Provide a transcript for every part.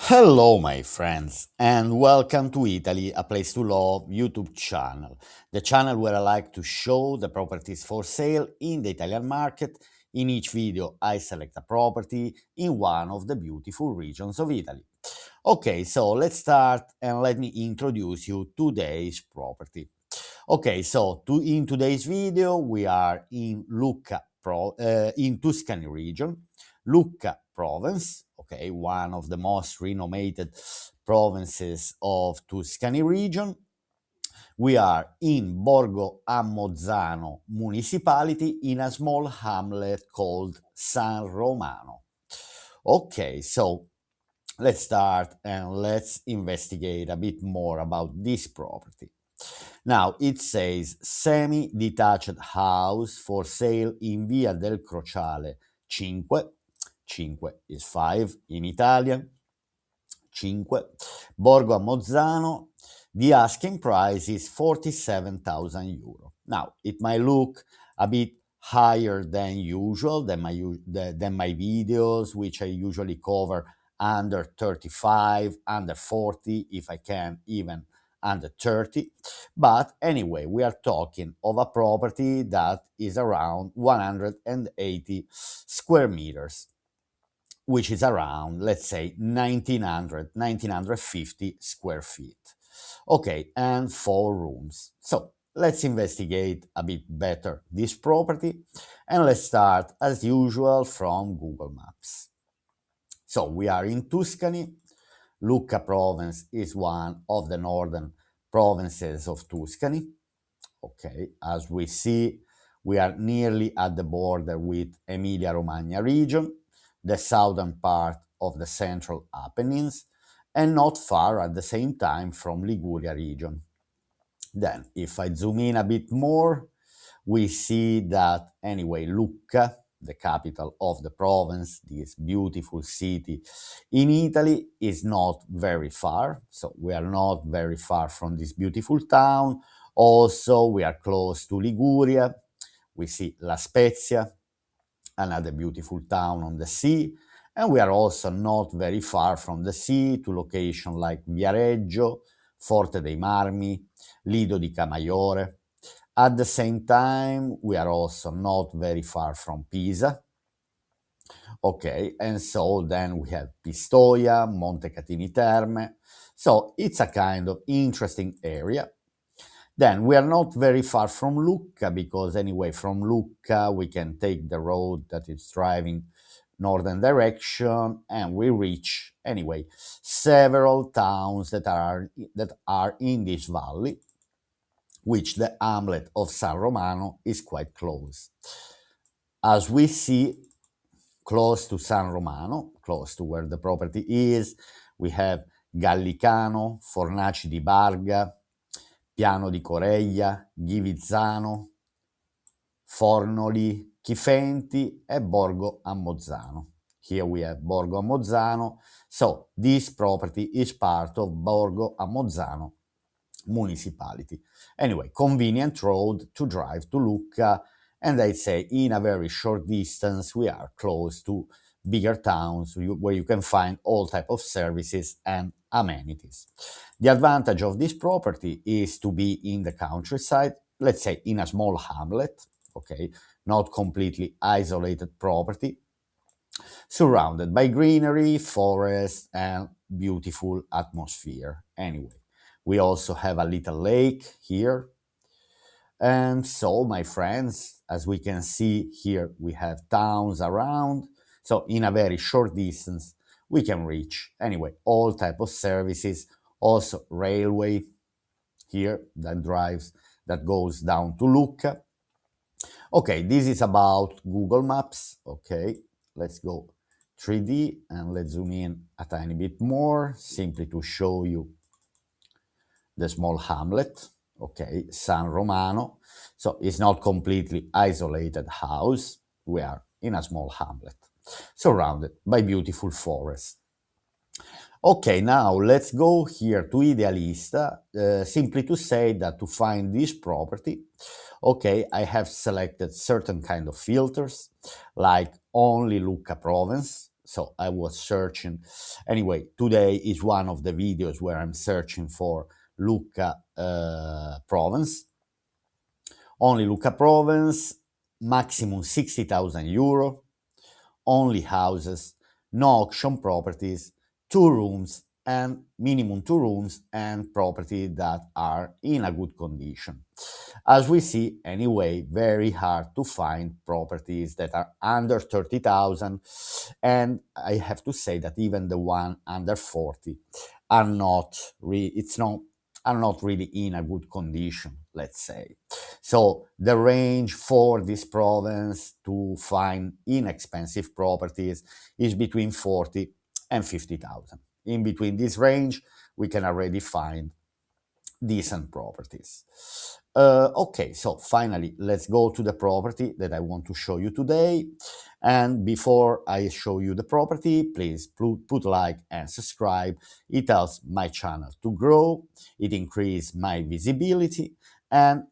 Hello, my friends, and welcome to Italy, a place to love YouTube channel. The channel where I like to show the properties for sale in the Italian market. In each video, I select a property in one of the beautiful regions of Italy. Okay, so let's start and let me introduce you today's property. Okay, so in today's video, we are in Lucca, in Tuscany region, Lucca province, okay, one of the most renowned provinces of Tuscany region. We are in Borgo a Mozzano municipality in a small hamlet called San Romano. Okay, so let's start and let's investigate a bit more about this property. Now, it says semi-detached house for sale in Via del Crociale 5, 5 is 5 in Italian, 5, Borgo a Mozzano. The asking price is 47,000 euro. Now, it might look a bit higher than usual, than my videos, which I usually cover under 35, under 40, if I can, even under 30. But anyway, we are talking of a property that is around 180 square meters, which is around, let's say, 1950 square feet. Okay, and 4 rooms. So let's investigate a bit better this property, and let's start as usual from Google Maps. So we are in Tuscany. Lucca province is one of the northern provinces of Tuscany. Okay, as we see, we are nearly at the border with Emilia-Romagna region, the southern part of the central Apennines, and not far at the same time from Liguria region. Then, if I zoom in a bit more, we see that anyway, Lucca, the capital of the province, this beautiful city in Italy, is not very far. So we are not very far from this beautiful town. Also, we are close to Liguria. We see La Spezia, another beautiful town on the sea. And we are also not very far from the sea to locations like Viareggio, Forte dei Marmi, Lido di Camaiore. At the same time, we are also not very far from Pisa. Okay, and so then we have Pistoia, Montecatini Terme. So it's a kind of interesting area. Then we are not very far from Lucca because anyway, from Lucca we can take the road that is driving northern direction and we reach anyway several towns that are in this valley, which the hamlet of San Romano is quite close. As we see, close to San Romano, close to where the property is, we have Gallicano, Fornaci di Barga, Piano di Coreglia, Ghivizzano, Fornoli, Chifenti, and Borgo a Mozzano. Here we have Borgo a Mozzano. So this property is part of Borgo a Mozzano Municipality. Anyway, convenient road to drive to Lucca, and I'd say in a very short distance we are close to bigger towns where you can find all type of services and amenities. The advantage of this property is to be in the countryside, let's say in a small hamlet, okay, not completely isolated property, surrounded by greenery, forest, and beautiful atmosphere. Anyway, we also have a little lake here. And so, my friends, as we can see here, we have towns around. So in a very short distance, we can reach, anyway, all type of services, also railway here that goes down to Lucca. Okay, this is about Google Maps. Okay, let's go 3D and let's zoom in a tiny bit more, simply to show you the small hamlet. Okay, San Romano. So it's not completely isolated house. We are in a small hamlet, surrounded by beautiful forest. Okay, now let's go here to Idealista, simply to say that to find this property, okay, I have selected certain kind of filters, like only Lucca province, So I was searching. Anyway, today is one of the videos where I'm searching for Lucca province. Only Lucca province, maximum 60,000 euro, only houses, no auction properties, 2 rooms and minimum 2 rooms and property that are in a good condition. As we see, anyway, very hard to find properties that are under 30,000, and I have to say that even the one under 40 are not it's not are not really in a good condition, let's say. So the range for this province to find inexpensive properties is between 40 and 50,000. In between this range, we can already find decent properties. Okay, so finally, let's go to the property that I want to show you today. And before I show you the property, please put like and subscribe. It helps my channel to grow. It increases my visibility. And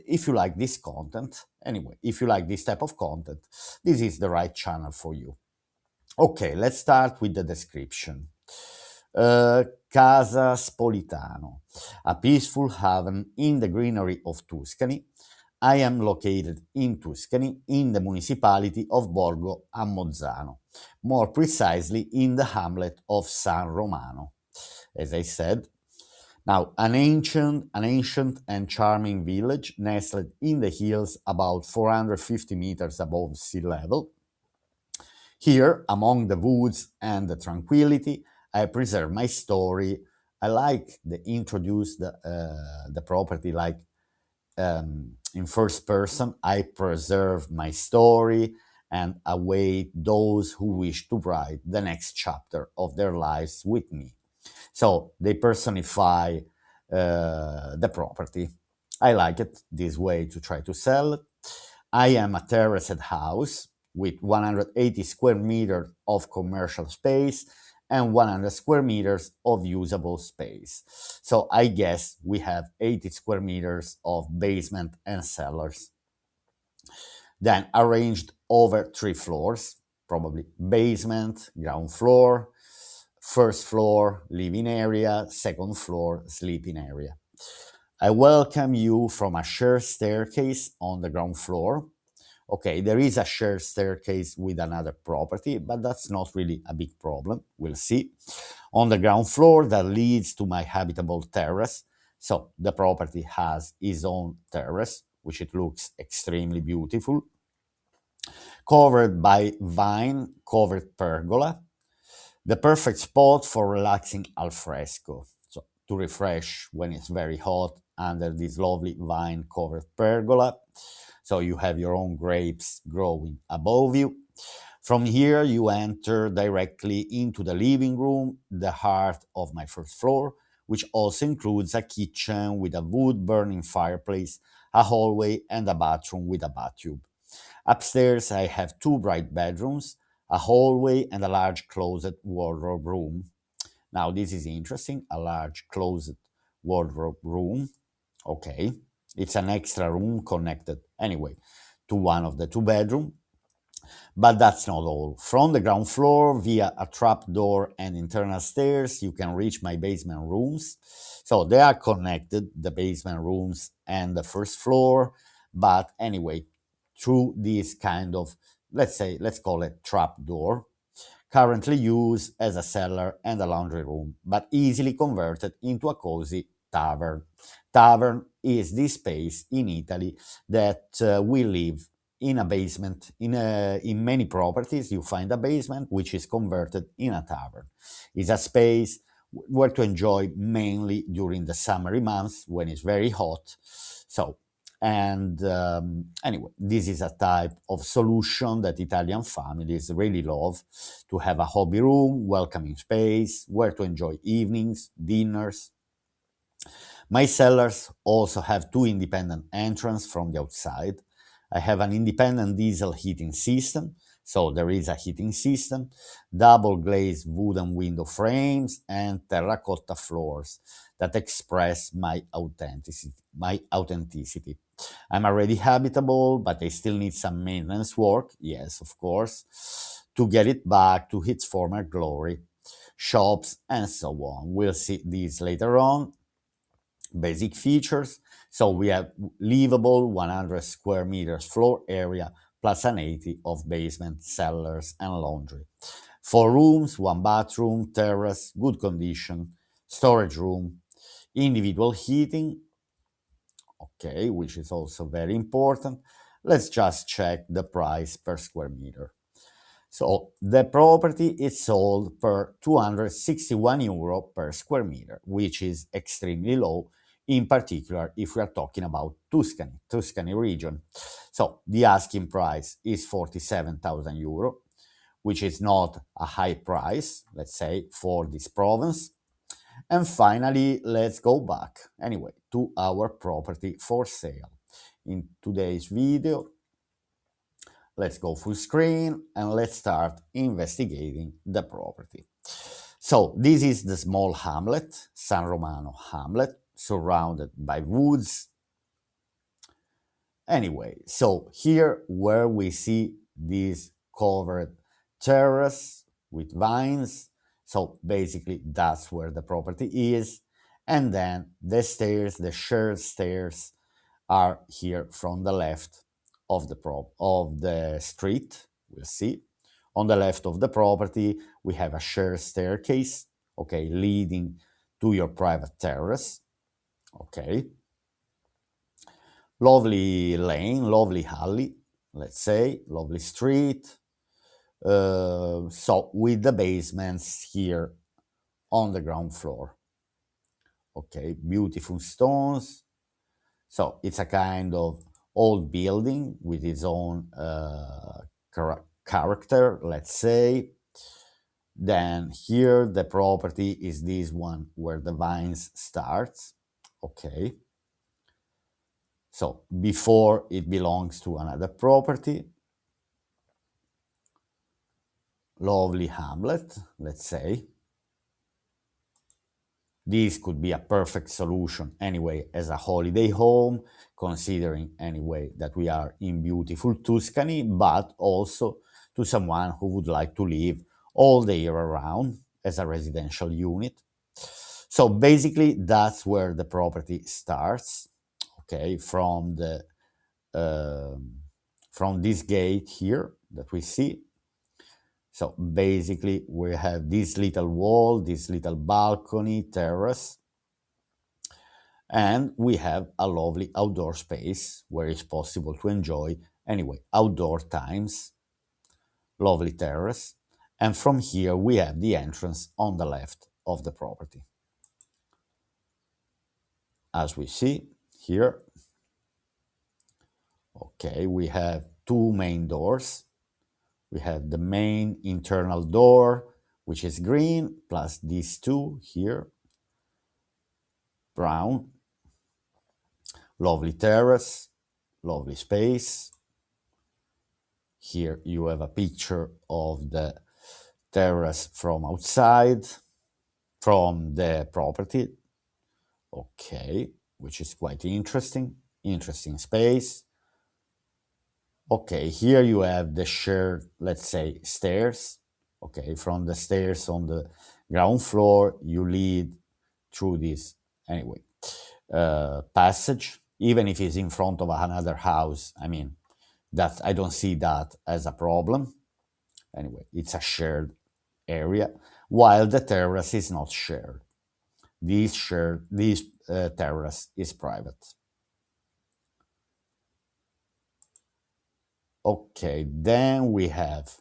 if you like this content, anyway, if you like this type of content, this is the right channel for you. Okay, let's start with the description. Casa Spolitano, a peaceful haven in the greenery of Tuscany. I am located in Tuscany, in the municipality of Borgo a Mozzano, more precisely in the hamlet of San Romano. As I said, now an ancient and charming village nestled in the hills about 450 meters above sea level. Here, among the woods and the tranquility, I preserve my story. I like the introduce the property like in first person. I preserve my story and await those who wish to write the next chapter of their lives with me. So they personify the property. I like it this way to try to sell it. I am a terraced house with 180 square meters of commercial space and 100 square meters of usable space. So I guess we have 80 square meters of basement and cellars. Then arranged over 3 floors, probably basement, ground floor, first floor, living area, second floor, sleeping area. I welcome you from a shared staircase on the ground floor. Okay, there is a shared staircase with another property, but that's not really a big problem. We'll see. On the ground floor that leads to my habitable terrace. So the property has its own terrace, which it looks extremely beautiful, covered by vine-covered pergola, the perfect spot for relaxing al fresco. So to refresh when it's very hot under this lovely vine-covered pergola. So you have your own grapes growing above you. From here, you enter directly into the living room, the heart of my first floor, which also includes a kitchen with a wood-burning fireplace, a hallway, and a bathroom with a bathtub. Upstairs, I have 2 bright bedrooms, a hallway, and a large closet wardrobe room. Now, this is interesting, a large closet wardrobe room. Okay, it's an extra room connected, anyway, to one of the 2 bedrooms. But that's not all. From the ground floor, via a trap door and internal stairs, you can reach my basement rooms. So they are connected, the basement rooms and the first floor. But anyway, through this kind of, let's call it trap door, currently used as a cellar and a laundry room, but easily converted into a cozy tavern. Tavern is this space in Italy that we live in a basement. In many properties, you find a basement which is converted in a tavern. It's a space where to enjoy mainly during the summery months when it's very hot. So and anyway, this is a type of solution that Italian families really love, to have a hobby room, welcoming space, where to enjoy evenings, dinners. My cellars also have 2 independent entrances from the outside. I have an independent diesel heating system, so there is a heating system, double glazed wooden window frames, and terracotta floors that express my authenticity. I'm already habitable, but I still need some maintenance work, yes, of course. to get it back to its former glory, shops, and so on. We'll see these later on. Basic features. So we have livable 100 square meters floor area plus an 80 of basement, cellars, and laundry. 4 rooms, 1 bathroom, terrace, good condition, storage room, individual heating, okay, which is also very important. Let's just check the price per square meter. So the property is sold per 261 euro per square meter, which is extremely low, in particular if we are talking about Tuscany region. So the asking price is 47,000 euro, which is not a high price, let's say, for this province. And finally, let's go back anyway to our property for sale. In today's video, let's go full screen and let's start investigating the property. So this is the small hamlet, San Romano hamlet, surrounded by woods. Anyway, so here where we see this covered terrace with vines, so basically that's where the property is. And then the stairs, the shared stairs, are here from the left of the street. We'll see. On the left of the property, we have a shared staircase, okay, leading to your private terrace. Okay. Lovely lane, lovely alley, let's say, lovely street. So with the basements here on the ground floor. Okay, beautiful stones. So it's a kind of old building with its own character, let's say. Then here the property is this one where the vines starts. Okay. So before it belongs to another property. Lovely hamlet, let's say. This could be a perfect solution anyway as a holiday home, considering anyway that we are in beautiful Tuscany, but also to someone who would like to live all the year around as a residential unit. So basically that's where the property starts, okay, from this gate here that we see. So basically we have this little wall, this little balcony, terrace, and we have a lovely outdoor space where it's possible to enjoy, anyway, outdoor times, lovely terrace. And from here we have the entrance on the left of the property. As we see here, okay, we have two main doors. We have the main internal door, which is green, plus these two here, brown. Lovely terrace, lovely space. Here you have a picture of the terrace from outside, from the property. Okay, which is quite interesting. Interesting space. Okay, here you have the shared, let's say, stairs. Okay, from the stairs on the ground floor, you lead through this, anyway, passage, even if it's in front of another house. I mean, I don't see that as a problem. Anyway, it's a shared area, while the terrace is not shared. This terrace is private. Okay, then we have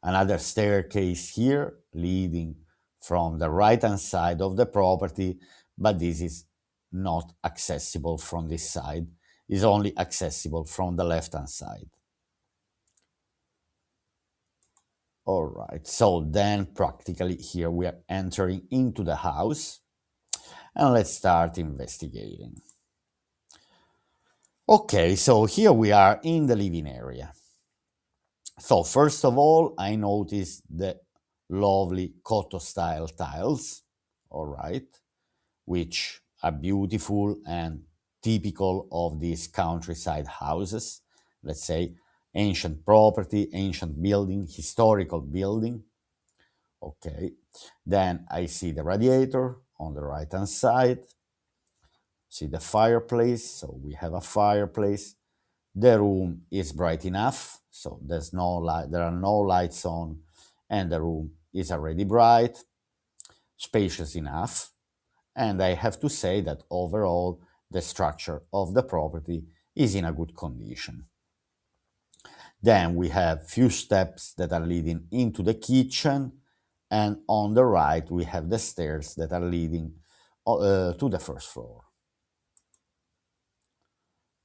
another staircase here leading from the right hand side of the property, but this is not accessible from this side. It's only accessible from the left hand side. All right, so then practically here we are entering into the house and let's start investigating. Okay, so here we are in the living area. So first of all, I noticed the lovely Cotto style tiles, all right, which are beautiful and typical of these countryside houses, let's say. ancient property, ancient building, historical building. Okay, then I see the radiator on the right hand side, see the fireplace, so we have a fireplace. The room is bright enough, so there's no light, there are no lights on, and the room is already bright, spacious enough. And I have to say that overall the structure of the property is in a good condition. Then we have few steps that are leading into the kitchen, and on the right we have the stairs that are leading to the first floor.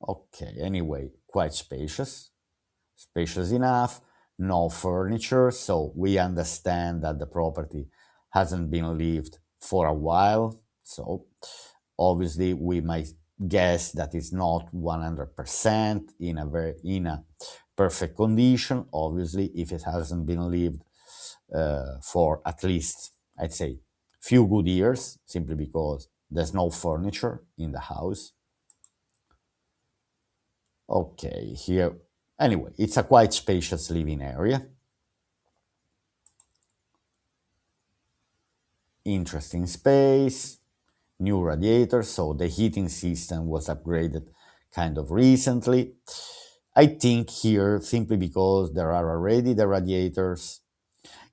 Okay, anyway, quite spacious enough, no furniture, so we understand that the property hasn't been lived for a while. So obviously we might guess that it's not 100% in a perfect condition. Obviously, if it hasn't been lived for at least, I'd say, few good years, simply because there's no furniture in the house. Okay, here, anyway, it's a quite spacious living area. Interesting space, new radiator, so the heating system was upgraded kind of recently. I think here, simply because there are already the radiators,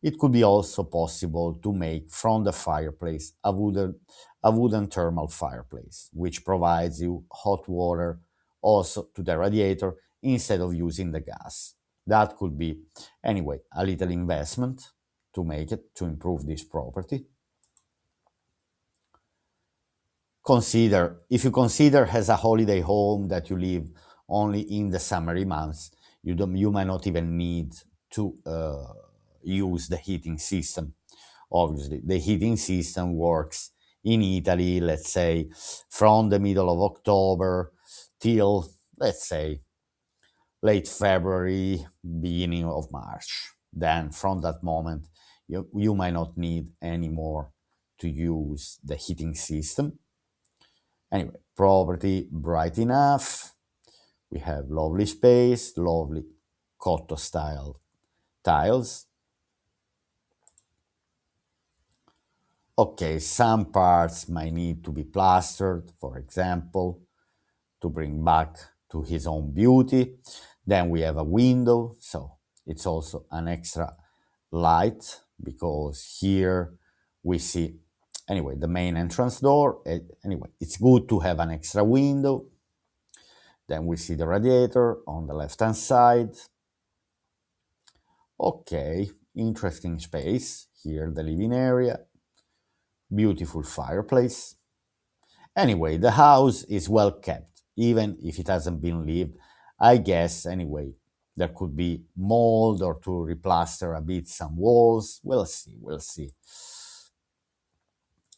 it could be also possible to make from the fireplace a wooden thermal fireplace, which provides you hot water also to the radiator instead of using the gas. That could be, anyway, a little investment to make it, to improve this property. If you consider as a holiday home that you live only in the summery months, you might not even need to use the heating system. Obviously, the heating system works in Italy, let's say, from the middle of October till, let's say, late February, beginning of March. Then from that moment, you might not need anymore to use the heating system. Anyway, property bright enough. We have lovely space, lovely cotto style tiles. Okay, some parts might need to be plastered, for example, to bring back to his own beauty. Then we have a window, so it's also an extra light, because here we see, anyway, the main entrance door. Anyway, it's good to have an extra window. Then we see the radiator on the left hand side. Okay, interesting space. Here the living area. Beautiful fireplace. Anyway, the house is well kept, even if it hasn't been lived. I guess, anyway, there could be mold or to replaster a bit some walls. We'll see.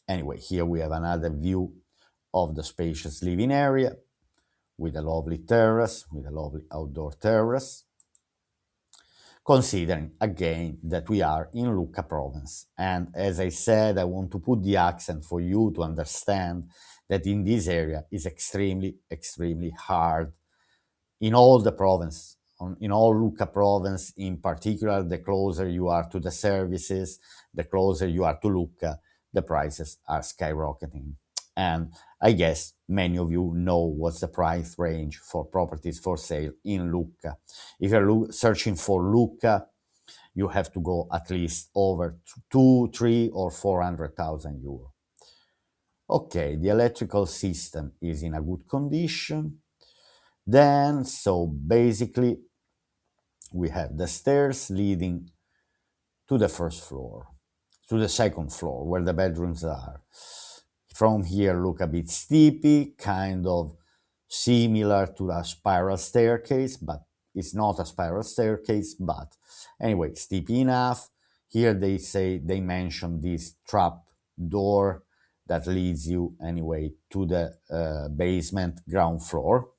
Anyway, here we have another view of the spacious living area with a lovely terrace, with a lovely outdoor terrace. Considering again that we are in Lucca province. And as I said, I want to put the accent for you to understand that in this area is extremely hard in all the province, in all Lucca province in particular. The closer you are to the services, the closer you are to Lucca, the prices are skyrocketing. And I guess many of you know what's the price range for properties for sale in Lucca. If you're searching for Lucca, you have to go at least over 2, 3, or 400,000 euro. Okay, the electrical system is in a good condition. Then, so basically, we have the stairs leading to the first floor, to the second floor, where the bedrooms are. From here, look a bit steepy, kind of similar to a spiral staircase, but it's not a spiral staircase, but anyway, steepy enough. Here they mention this trap door that leads you anyway to the basement ground floor,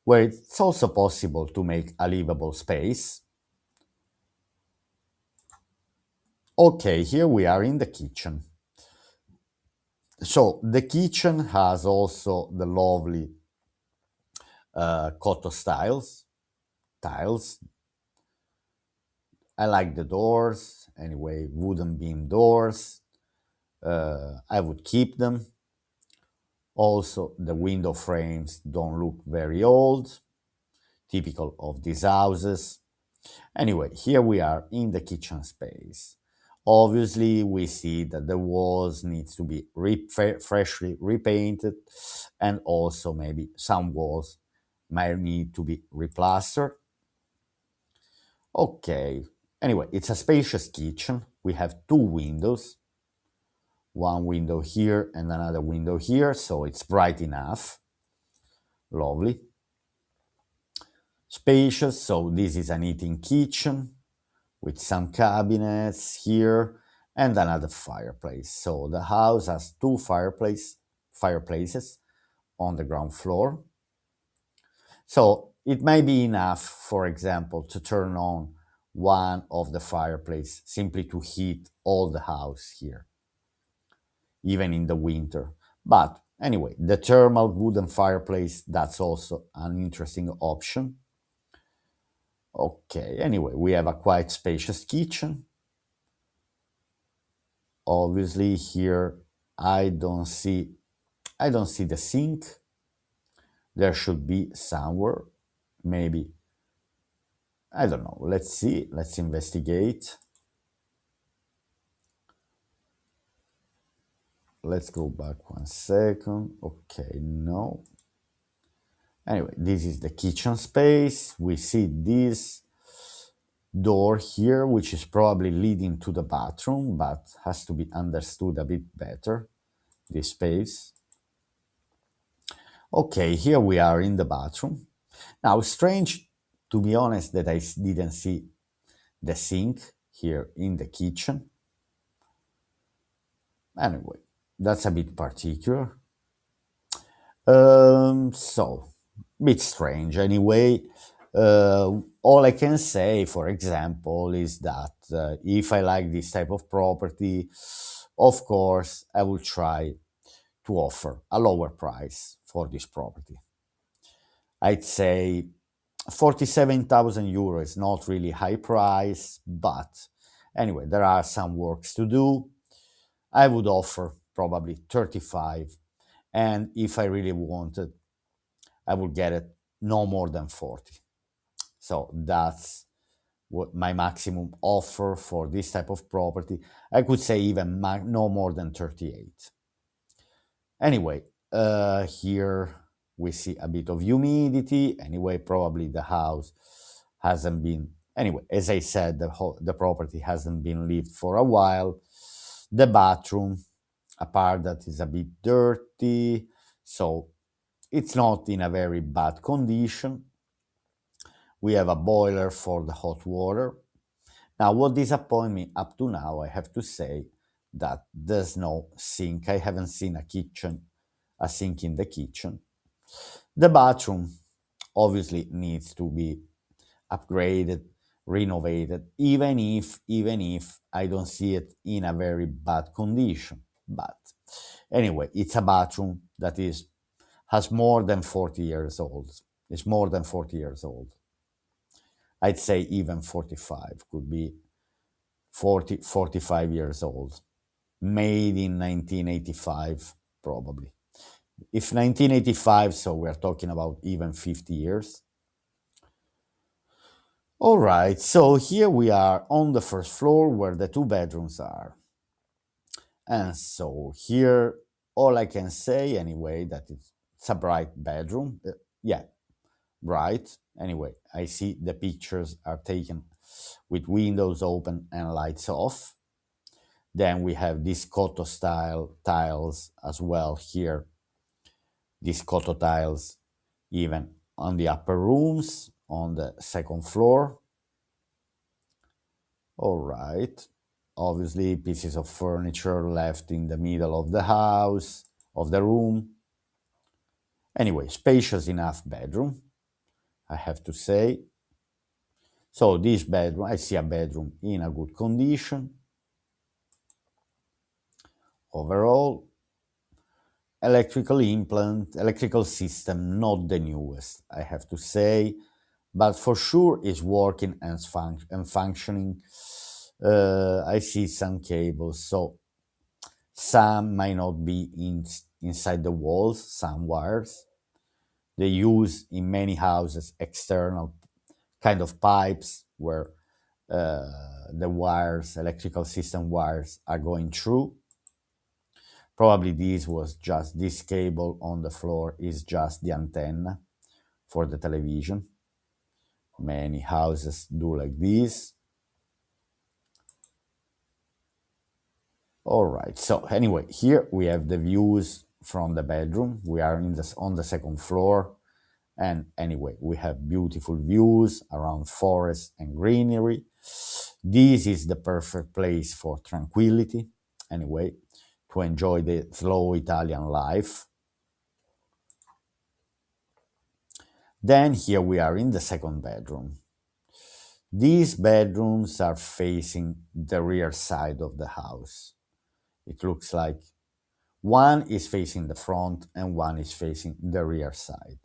where it's also possible to make a livable space. Okay, here we are in the kitchen. So the kitchen has also the lovely cotto styles. tiles. I like the doors, anyway, wooden beam doors. I would keep them. Also, the window frames don't look very old, typical of these houses. Anyway, here we are in the kitchen space. Obviously, we see that the walls needs to be freshly repainted, and also maybe some walls might need to be replastered. Okay, anyway, it's a spacious kitchen. We have two windows, one window here and another window here, so it's bright enough. Lovely. Spacious, so this is an eating kitchen with some cabinets here and another fireplace. So the house has two fireplaces on the ground floor. So it may be enough, for example, to turn on one of the fireplace simply to heat all the house here, even in the winter. But anyway, the thermal wooden fireplace, that's also an interesting option. Okay, anyway, we have a quite spacious kitchen. Obviously here I don't see the sink. There should be somewhere, maybe. I don't know. Let's see. Let's investigate. Let's go back 1 second. Okay, no. Anyway, this is the kitchen space. We see this door here, which is probably leading to the bathroom, but has to be understood a bit better, this space. Okay, here we are in the bathroom. Now, strange, to be honest, that I didn't see the sink here in the kitchen. Anyway, that's a bit particular. So, bit strange. Anyway, all I can say, for example, is that if I like this type of property, of course, I will try to offer a lower price for this property. I'd say 47,000 euros is not really high price, but anyway, there are some works to do. I would offer probably 35, and if I really wanted, I would get it no more than 40. So that's what my maximum offer for this type of property. I could say even no more than 38. Anyway, here we see a bit of humidity. Anyway, probably the house hasn't been. Anyway, as I said, the property hasn't been lived for a while. The bathroom, a part that is a bit dirty, so it's not in a very bad condition. We have a boiler for the hot water. Now, what disappointed me up to now, I have to say, that there's no sink. I haven't seen a sink in the kitchen. The bathroom obviously needs to be upgraded, renovated, even if I don't see it in a very bad condition. But anyway, it's a bathroom that has more than 40 years old. It's more than 40 years old. I'd say even 45, could be 40, 45 years old. Made in 1985, probably. If 1985, so we're talking about even 50 years. All right, so here we are on the first floor where the two bedrooms are. And so here, all I can say anyway, that it's a bright bedroom. Yeah, bright. Anyway, I see the pictures are taken with windows open and lights off. Then we have these Koto style tiles as well here. These Koto tiles even on the upper rooms, on the second floor. All right. Obviously, pieces of furniture left in the middle of the house, of the room. Anyway, spacious enough bedroom, I have to say. So this bedroom, I see a bedroom in a good condition. Overall, electrical system, not the newest, I have to say, but for sure it's working and functioning. I see some cables, so some might not be inside the walls, some wires. They use in many houses external kind of pipes where the wires, electrical system wires, are going through. Probably this cable on the floor is just the antenna for the television. Many houses do like this. All right, so anyway, here we have the views from the bedroom. We are on the second floor. And anyway, we have beautiful views around forest and greenery. This is the perfect place for tranquility, anyway, to enjoy the slow Italian life. Then here we are in the second bedroom. These bedrooms are facing the rear side of the house. It looks like one is facing the front and one is facing the rear side.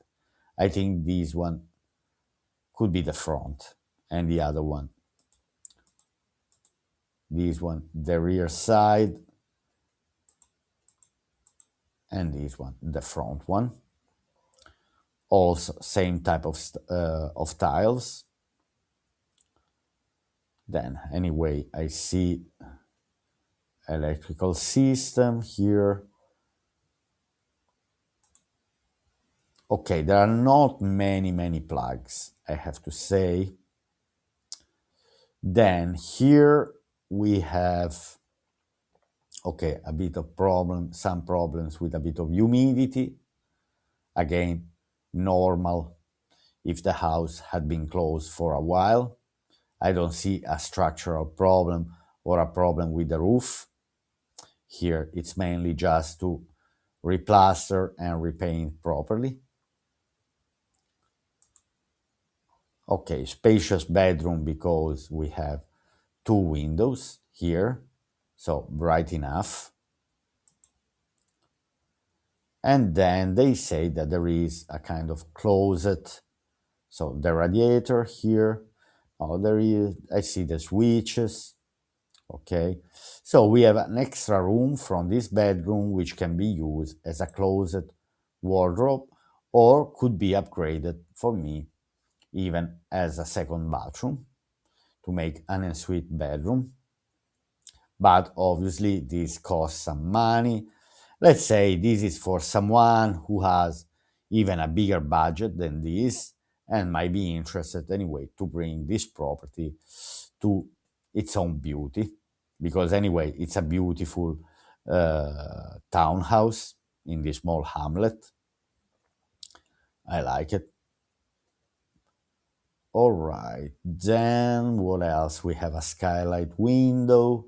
I think this one could be the front and the other one, this one, the rear side, and this one, the front one. Also, same type of tiles. Then, anyway, I see electrical system here. Okay, there are not many plugs, I have to say. Then here we have, okay, a bit of some problems with a bit of humidity. Again, normal if the house had been closed for a while. I don't see a structural problem or a problem with the roof. Here it's mainly just to replaster and repaint properly. Okay, spacious bedroom because we have two windows here, so bright enough. And then they say that there is a kind of closet. So the radiator here, oh, there is, I see the switches. Okay, so we have an extra room from this bedroom which can be used as a closet, wardrobe, or could be upgraded for me even as a second bathroom to make an ensuite bedroom. But obviously this costs some money. Let's say this is for someone who has even a bigger budget than this and might be interested anyway to bring this property to its own beauty, because anyway it's a beautiful townhouse in this small hamlet. I like it. All right, then what else? We have a skylight window.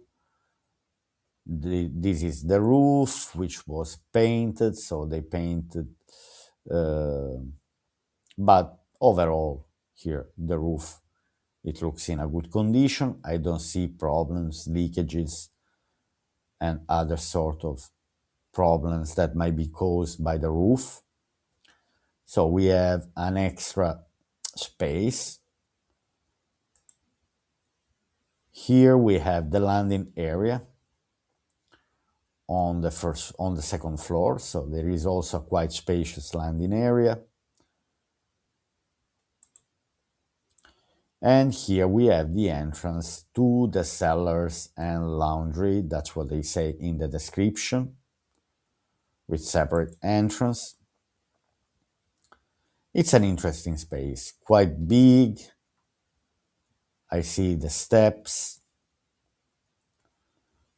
This is the roof, which was painted, so they painted, uh, but overall here the roof, it looks in a good condition. I don't see problems, leakages, and other sort of problems that might be caused by the roof. So we have an extra space. Here we have the landing area on the second floor, so there is also a quite spacious landing area. And here we have the entrance to the cellars and laundry. That's what they say in the description, with separate entrance. It's an interesting space, quite big. I see the steps.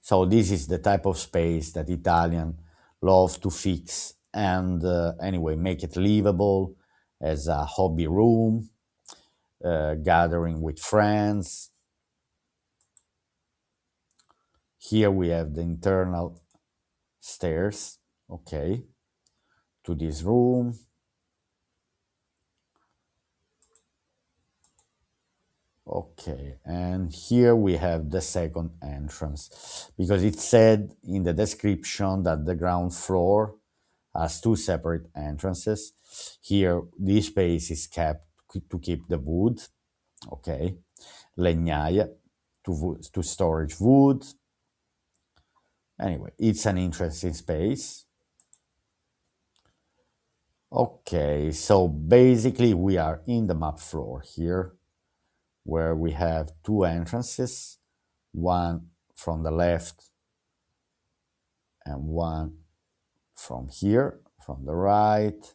So this is the type of space that Italians love to fix and anyway make it livable as a hobby room, gathering with friends. Here we have the internal stairs, okay, to this room. Okay, and here we have the second entrance, because it said in the description that the ground floor has two separate entrances. Here, this space is kept to keep the wood. Okay, legnaia to storage wood. Anyway, it's an interesting space. Okay, so basically we are in the map floor here, where we have two entrances, one from the left and one from here, from the right.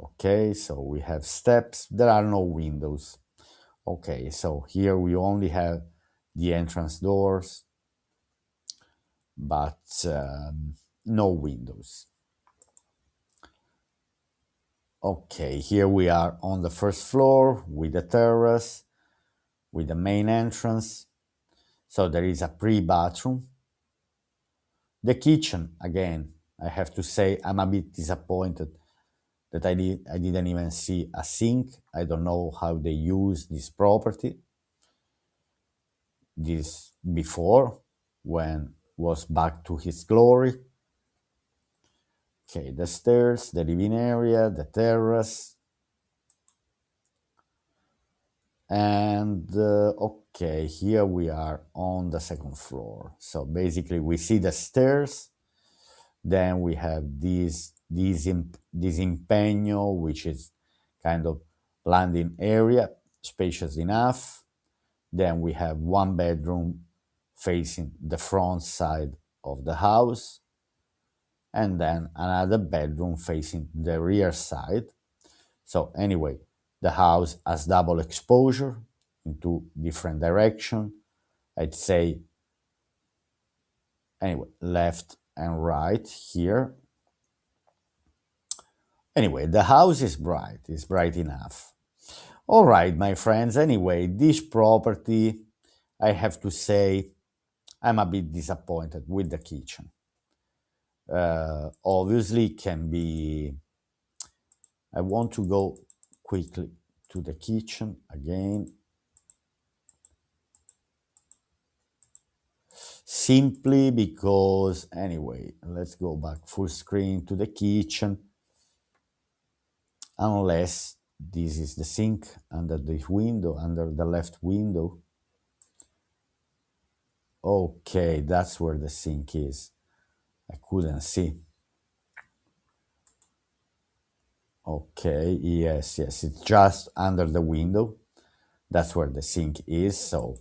Okay, so we have steps. There are no windows. Okay, so here we only have the entrance doors, but no windows. Okay, here we are on the first floor with the terrace, with the main entrance. So there is a pre-bathroom. The kitchen, again, I have to say I'm a bit disappointed that I didn't even see a sink. I don't know how they use this property. This before, when was back to his glory. Okay, the stairs, the living area, the terrace. And okay, here we are on the second floor. So basically we see the stairs, then we have this impegno, which is kind of landing area, spacious enough. Then we have one bedroom facing the front side of the house, and then another bedroom facing the rear side. So anyway, the house has double exposure into different direction. I'd say anyway, left and right here. Anyway, the house is bright enough. All right, my friends. Anyway, this property, I have to say, I'm a bit disappointed with the kitchen. Obviously, can be. I want to go quickly to the kitchen again. Simply because, anyway, let's go back full screen to the kitchen. Unless this is the sink under the window, under the left window. Okay, that's where the sink is. I couldn't see. Okay, yes, it's just under the window. That's where the sink is. So,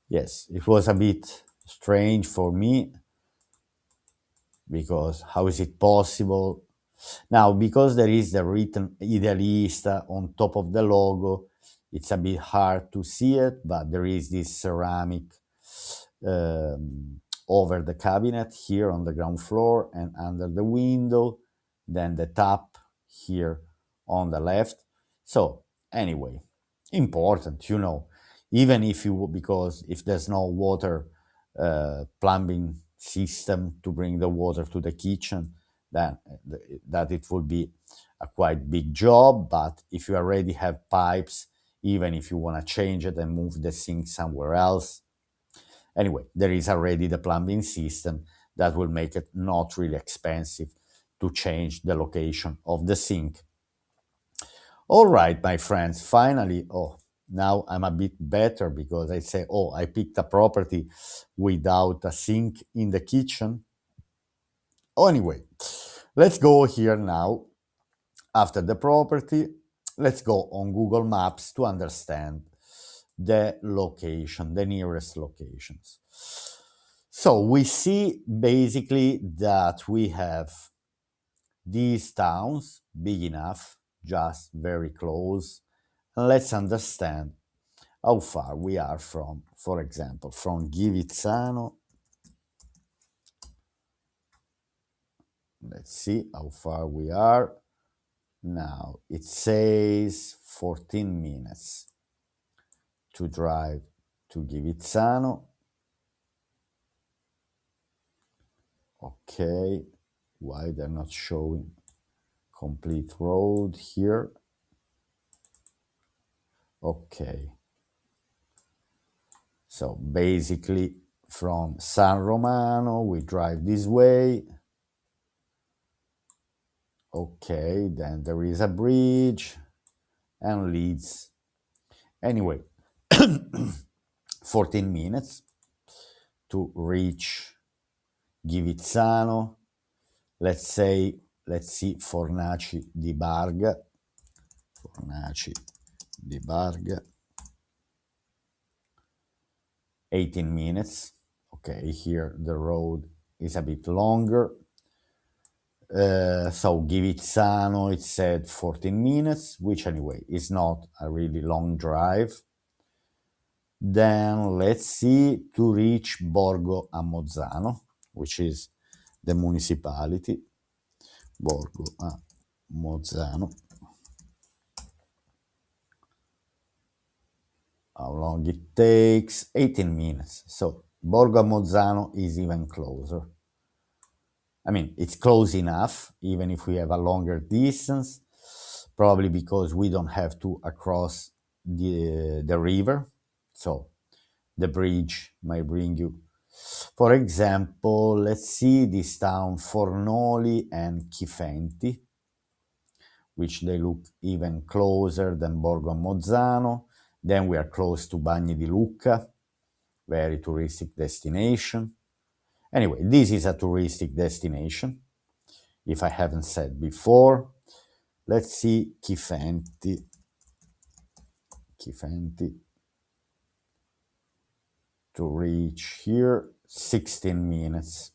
yes, it was a bit strange for me because how is it possible? Now, because there is the written Idealista on top of the logo, it's a bit hard to see it, but there is this ceramic over the cabinet here on the ground floor and under the window, then the tap here on the left. So anyway, important, even if you, because if there's no water plumbing system to bring the water to the kitchen, then that it will be a quite big job. But if you already have pipes, even if you want to change it and move the sink somewhere else, anyway, there is already the plumbing system that will make it not really expensive to change the location of the sink. All right, my friends, finally, now I'm a bit better because I say, I picked a property without a sink in the kitchen. Anyway, let's go here now. After the property, let's go on Google Maps to understand the location, the nearest locations. So we see basically that we have these towns big enough, just very close. And let's understand how far we are from, for example, from Givizzano. Let's see how far we are. Now it says 14 minutes to drive to Givizzano. Okay, why they're not showing complete road here? Okay, so basically from San Romano we drive this way. Okay, then there is a bridge and leads. Anyway, 14 minutes to reach Ghivizzano. Let's see, Fornaci di Barga. Fornaci di Barga. 18 minutes. Okay, here the road is a bit longer. So Ghivizzano, it said 14 minutes, which anyway is not a really long drive. Then let's see, to reach Borgo a Mozzano, which is the municipality. Borgo a Mozzano. How long it takes? 18 minutes. So Borgo a Mozzano is even closer. I mean, it's close enough, even if we have a longer distance, probably because we don't have to cross the river. So the bridge might bring you. For example, let's see this town Fornoli and Chifenti, which they look even closer than Borgo Mozzano. Then we are close to Bagni di Lucca, very touristic destination. Anyway, this is a touristic destination, if I haven't said before. Let's see Chifenti. To reach here, 16 minutes.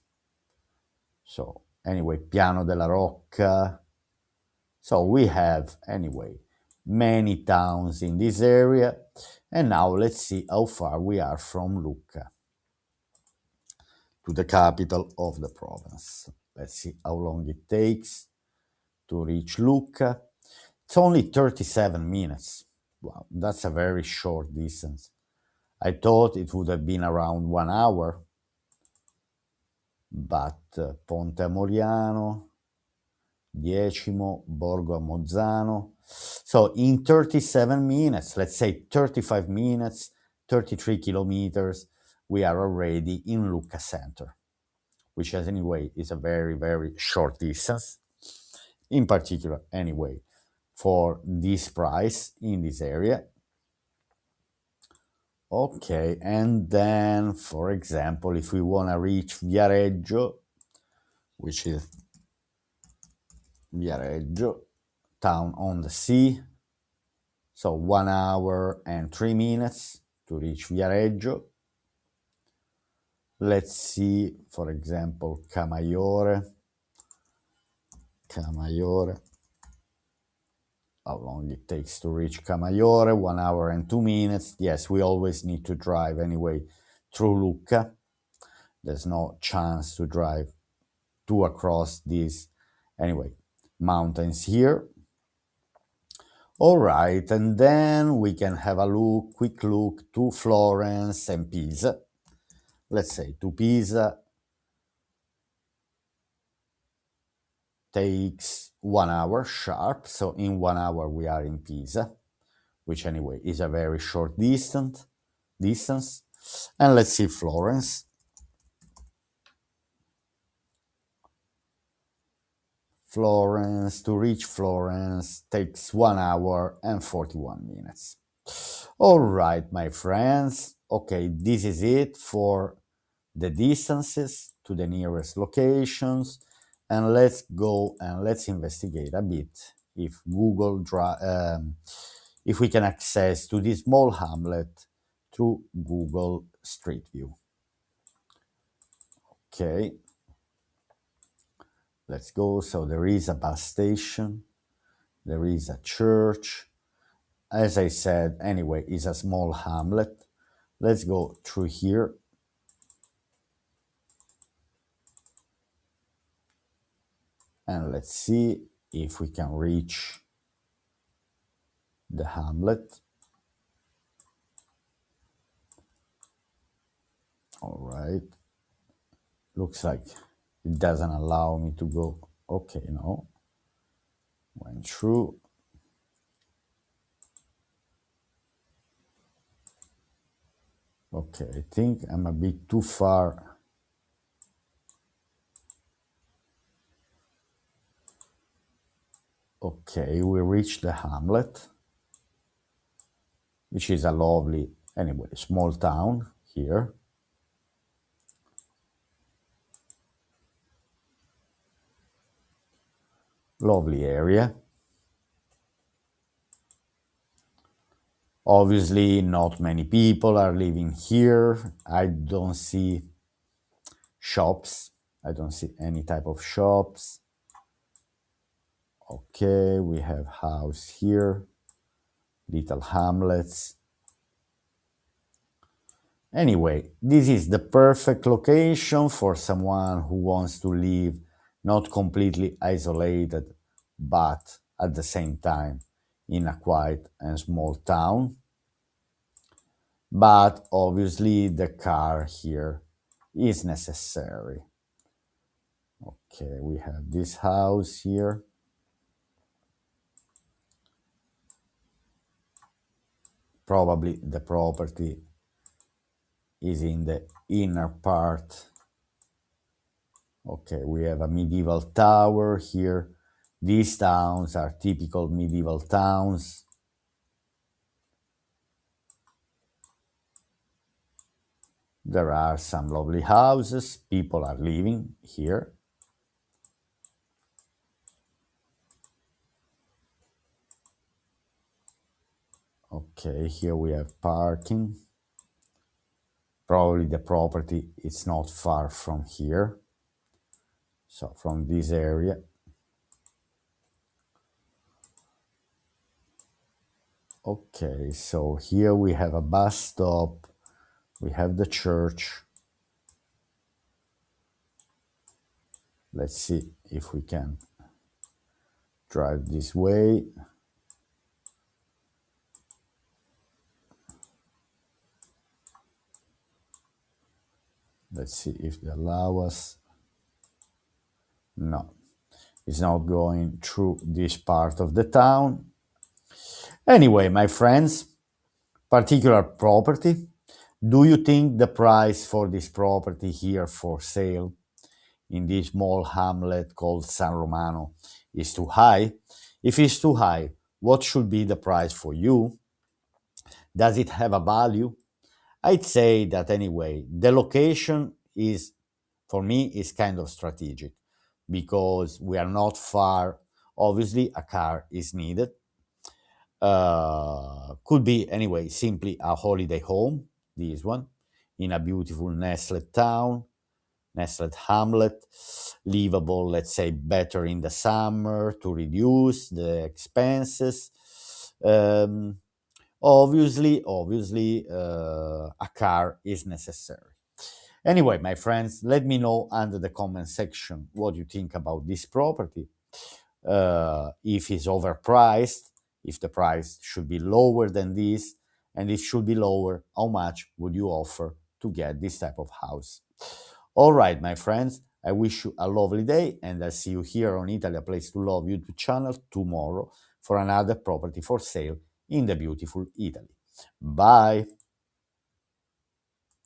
So anyway, Piano della Rocca. So we have, anyway, many towns in this area. And now let's see how far we are from Lucca, to the capital of the province. Let's see how long it takes to reach Lucca. It's only 37 minutes. Wow, that's a very short distance. I thought it would have been around 1 hour, but Ponte a Moriano, Decimo, Borgo a Mozzano. So in 37 minutes, let's say 35 minutes, 33 kilometers, we are already in Lucca center, which anyway is a very, very short distance. In particular, anyway, for this price in this area. Okay, and then, for example, if we want to reach Viareggio, which is Viareggio, town on the sea, so 1 hour and 3 minutes to reach Viareggio. Let's see, for example, Camaiore, how long it takes to reach Camaiore, 1 hour and 2 minutes. Yes, we always need to drive anyway through Lucca. There's no chance to drive across these, anyway, mountains here. All right, and then we can have a quick look to Florence and Pisa. Let's say to Pisa takes 1 hour sharp, so in 1 hour we are in Pisa, which anyway is a very short distance. And let's see Florence. To reach Florence takes 1 hour and 41 minutes. All right, my friends. Okay, this is it for the distances to the nearest locations. And let's go and let's investigate a bit if if we can access to this small hamlet through Google Street View. Okay, let's go. So there is a bus station, there is a church. As I said, anyway, it's a small hamlet. Let's go through here. And let's see if we can reach the hamlet. All right. Looks like it doesn't allow me to go. Okay, no. Went through. Okay, I think I'm a bit too far. Okay, we reached the hamlet, which is a lovely, anyway, small town here. Lovely area. Obviously, not many people are living here. I don't see shops. I don't see any type of shops. Okay, we have house here, little hamlets. Anyway, this is the perfect location for someone who wants to live not completely isolated, but at the same time in a quiet and small town. But obviously, the car here is necessary. Okay, we have this house here. Probably the property is in the inner part. Okay, we have a medieval tower here. These towns are typical medieval towns. There are some lovely houses. People are living here. Okay, here we have parking. Probably the property is not far from here. So from this area. Okay, so here we have a bus stop. We have the church. Let's see if we can drive this way. Let's see if they allow us. No, it's not going through this part of the town. Anyway, my friends, particular property. Do you think the price for this property here for sale in this small hamlet called San Romano is too high? If it's too high, what should be the price for you? Does it have a value? I'd say that anyway, the location is, for me, is kind of strategic because we are not far. Obviously, a car is needed. Could be anyway simply a holiday home, this one, in a beautiful nestled town, nestled hamlet, livable, let's say, better in the summer to reduce the expenses. Um, obviously, a car is necessary. Anyway, my friends, let me know under the comment section what you think about this property. If it's overpriced, if the price should be lower than this, and if should be lower, how much would you offer to get this type of house? All right, my friends, I wish you a lovely day, and I'll see you here on Italy, a Place to Love YouTube channel tomorrow for another property for sale in the beautiful Italy. Bye.